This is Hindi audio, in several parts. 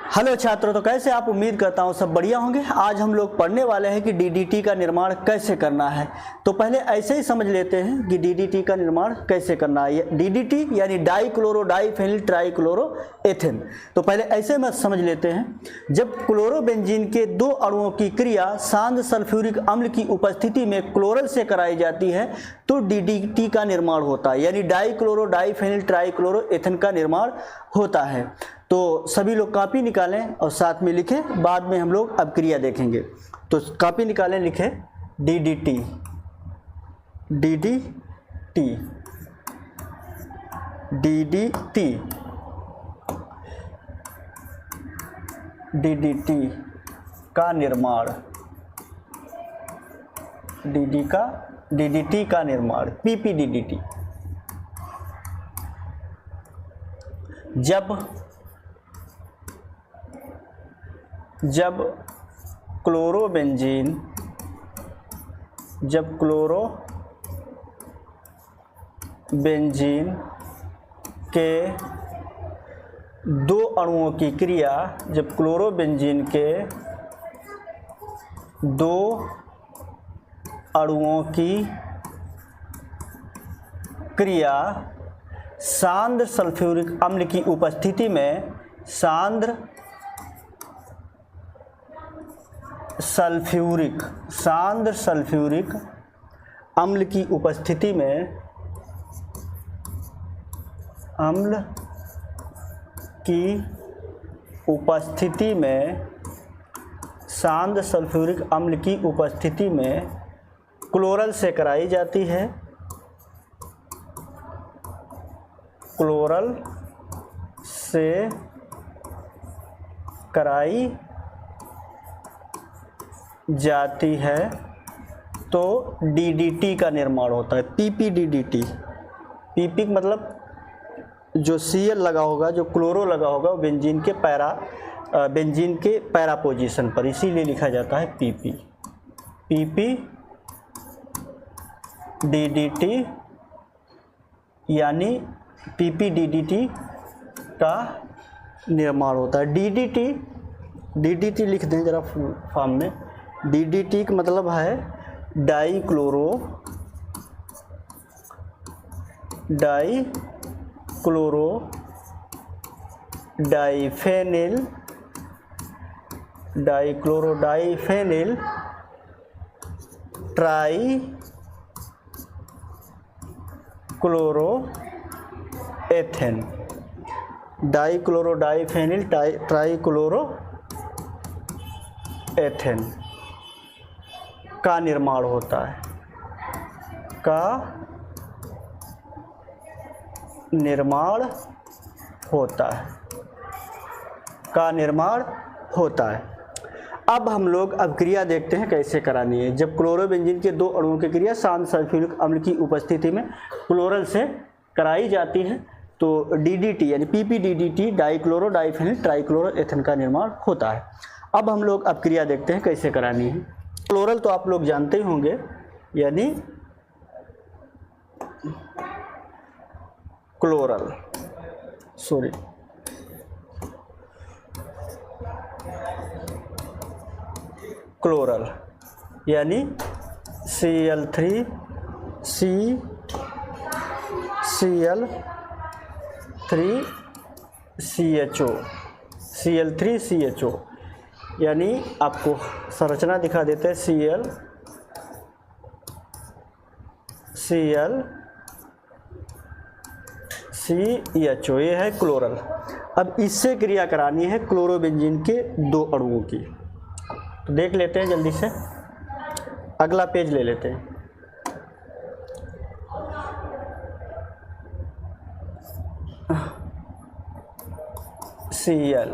हेलो छात्रों, तो कैसे आप? उम्मीद करता हूँ सब बढ़िया होंगे। आज हम लोग पढ़ने वाले हैं कि डीडीटी का निर्माण कैसे करना है। तो पहले ऐसे ही समझ लेते हैं कि डीडीटी का निर्माण कैसे करना है। डीडीटी यानी डाइक्लोरो डाइफेनिल ट्राइक्लोरो एथेन। तो पहले ऐसे में समझ लेते हैं, जब क्लोरोबेंजीन के दो अणुओं की क्रिया सांद्र सल्फ्यूरिक अम्ल की उपस्थिति में क्लोरल से कराई जाती है तो डीडीटी का निर्माण होता है, यानी डाइक्लोरो डाइफेनिल ट्राइक्लोरो एथेन का निर्माण होता है। तो सभी लोग कॉपी निकालें और साथ में लिखें, बाद में हम लोग अब क्रिया देखेंगे। तो कॉपी निकालें, लिखें डीडीटी डीडीटी डीडीटी डीडीटी का निर्माण, डीडीटी का निर्माण पीपीडीडीटी। जब क्लोरोबेंजीन के दो अणुओं की क्रिया, जब क्लोरोबेंजीन के दो अणुओं की क्रिया सांद्र सल्फ्यूरिक अम्ल की उपस्थिति में, सांद्र सल्फ्यूरिक अम्ल की उपस्थिति में, सांद्र सल्फ्यूरिक अम्ल की उपस्थिति में क्लोरल से कराई जाती है, क्लोरल से कराई जाती है तो डीडीटी का निर्माण होता है। पीपीडीडीटी, पीपी मतलब जो सीएल लगा होगा, जो क्लोरो लगा होगा, वो बेंजीन के पैरा पोजीशन पर, इसीलिए लिखा जाता है पीपी। पीपीडीडीटी यानी पीपीडीडीटी का निर्माण होता है। डीडीटी लिख दें जरा फॉर्म में। डीडीटी का मतलब है dichloro diphenyl trichloro ethane, dichloro diphenyl trichloro ethane का निर्माण होता है, अब हम लोग क्रिया देखते हैं कैसे करानी है। जब क्लोरोबेंजीन के दो अणुओं की क्रिया सांद्र सल्फ्यूरिक अम्ल की उपस्थिति में क्लोरल से कराई जाती है तो डीडीटी यानी पीपीडीडीटी डाइक्लोरो डाइफेनिल ट्राइक्लोरो एथेन का निर्माण होता है। अब हम लोग क्रिया देखते हैं कैसे करानी है। क्लोरल तो आप लोग जानते ही होंगे, यानी क्लोरल यानी Cl3CHO, यानी आपको संरचना दिखा देते हैं। ClCHO, ये है क्लोरल। अब इससे क्रिया करानी है क्लोरोबेंजीन के दो अणुओं की। तो देख लेते हैं जल्दी से, अगला पेज ले लेते हैं। Cl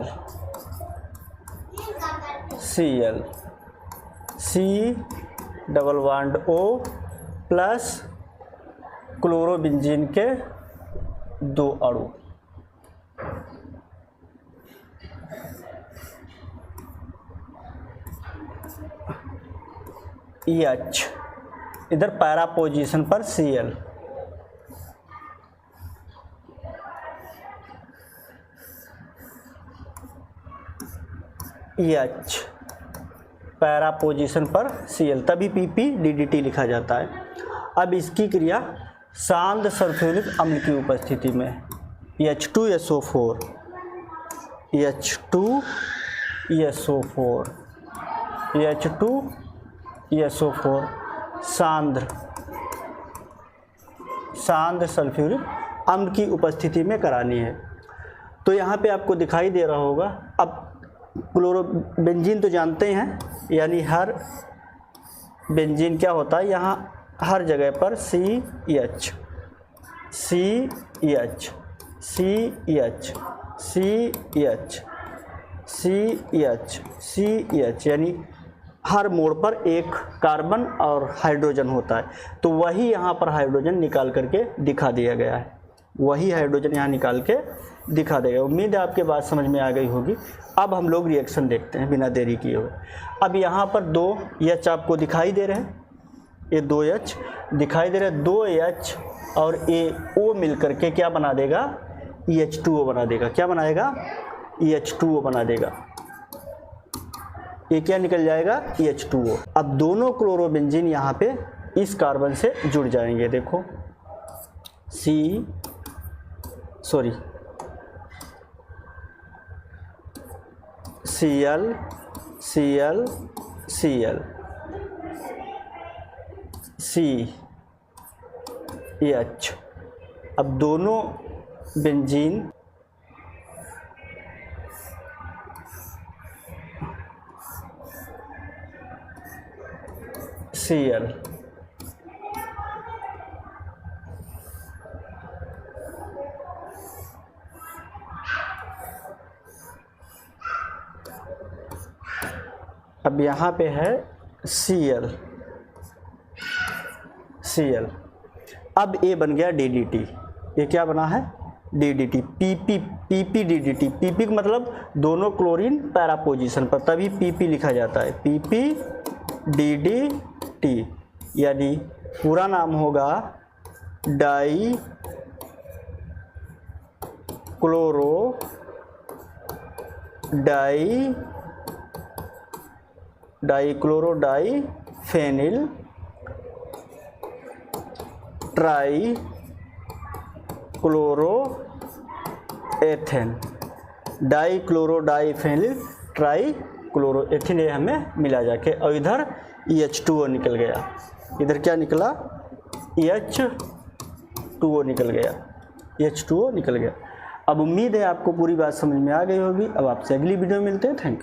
C double bond O plus chlorobenzene के दो अणु, EH, इधर पैरा पोजीशन पर Cl, H पैरा पोजीशन पर Cl, तभी PPDDT लिखा जाता है। अब इसकी क्रिया सांद्र सल्फ्यूरिक अम्ल की उपस्थिति में H2SO4 H2SO4 सांद्र सल्फ्यूरिक अम्ल की उपस्थिति में करानी है। तो यहाँ पे आपको दिखाई दे रहा होगा। अब क्लोरोबेंजीन तो जानते हैं, यानी हर बेंजीन क्या होता है, यहाँ हर जगह पर CH यानी हर मोड़ पर एक कार्बन और हाइड्रोजन होता है। तो वही यहाँ पर हाइड्रोजन निकाल करके दिखा दिया गया है, वही हाइड्रोजन यहाँ निकाल के दिखा देगा। उम्मीद है आपके बात समझ में आ गई होगी। अब हम लोग रिएक्शन देखते हैं बिना देरी किए हुए। अब यहाँ पर 2 H आपको दिखाई दे रहे हैं, ये 2 H दिखाई दे रहे हैं। 2 H और O मिल करके क्या बना देगा, H2O बना देगा। क्या बनाएगा, H2O बना देगा। ये क्या निकल जाएगा, H2O। अब दोनों क्लोरोबेंजीन यहाँ पे इस कार्बन से जुड़ जाएंगे। देखो Cl CH। अब दोनों बेंजीन Cl अब यहाँ पे है Cl। अब A बन गया DDT। ये क्या बना है, DDT। PPDDT। PP का मतलब दोनों क्लोरीन पैरा पोजीशन पर, तभी PP लिखा जाता है। PPDDT यानी पूरा नाम होगा डाई क्लोरोडाईफेनिल ट्राईक्लोरोएथेन। डाईक्लोरोडाईफेनिल ट्राईक्लोरोएथेन ये हमें मिला जाके, और इधर H2O निकल गया। इधर क्या निकला, H2O निकल गया। अब उम्मीद है आपको पूरी बात समझ में आ गई होगी। अब आपसे अगली वीडियो में मिलते हैं। Thank you.